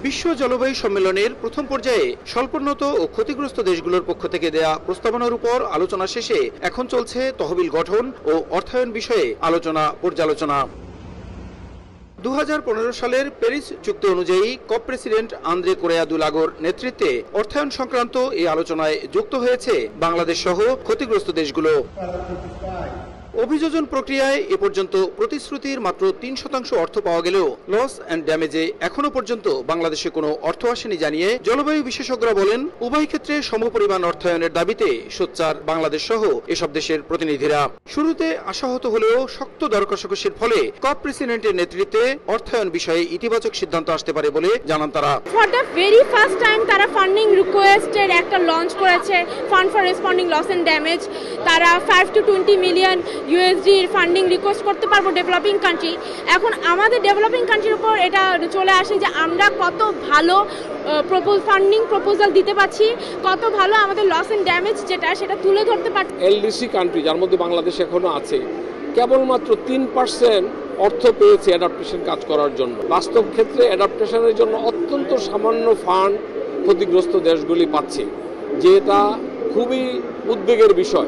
বিশ্ব জলবায়ু সম্মেলনের প্রথম পর্যায়ে স্বল্পোন্নত ও ক্ষতিগ্রস্ত দেশগুলোর পক্ষ থেকে দেয়া প্রস্তাবনার উপর আলোচনা শেষে এখন চলছে তহবিল গঠন ও অর্থায়ন বিষয়ে আলোচনা পর্যালোচনা। 2015 সালের প্যারিস চুক্তি অনুযায়ী কপ প্রেসিডেন্ট আন্দ্রে কোরেয়া দুলাগোর নেতৃত্বে অর্থায়ন সংক্রান্ত এই আলোচনায় যুক্ত হয়েছে বাংলাদেশ সহ ক্ষতিগ্রস্ত দেশগুলো। অভিযোজন প্রক্রিয়ায় এ পর্যন্ত প্রতিশ্রুতির মাত্র 3% অর্থ পাওয়া গেলেও লস অ্যান্ড ড্যামেজে এখনো পর্যন্ত বাংলাদেশে কোনো অর্থ আসেনি জানিয়ে জলবায়ু বিশেষজ্ঞরা বলেন, উভয় ক্ষেত্রে সমপরিমাণ অর্থায়নের দাবিতে সোচ্চার বাংলাদেশ সহ এসব দেশের প্রতিনিধিরা। শুরুতে আশাহত হলেও শক্ত দর কষাকষির ফলে কপ প্রেসিডেন্টের নেতৃত্বে অর্থায়ন বিষয়ে ইতিবাচক সিদ্ধান্ত আসতে পারে বলে জানান তারা। For the very first time তারা ফান্ডিং রিকোয়েস্টের একটা লঞ্চ করেছে, fund for responding loss and damage. তারা 5 to 20 মিলিয়ন ইউএসডির ফান্ডিং রিকোয়েস্ট করতে পারবো ডেভেলপিং কান্ট্রি। এখন আমাদের ডেভেলপিং কান্ট্রির উপর এটা চলে আসে যে আমরা কত ভালো ফান্ডিং প্রপোজাল দিতে পারছি, কত ভালো আমাদের লস অ্যান্ড ড্যামেজ যেটা সেটা তুলে ধরতে পারছি। এলডিসি কান্ট্রি যার মধ্যে বাংলাদেশ এখনো আছে, কেবলমাত্র 3% অর্থ পেয়েছে অ্যাডাপ্টেশন কাজ করার জন্য। বাস্তব ক্ষেত্রে অ্যাডাপ্টেশনের জন্য অত্যন্ত সামান্য ফান্ড ক্ষতিগ্রস্ত দেশগুলি পাচ্ছে, যেটা খুবই উদ্বেগের বিষয়।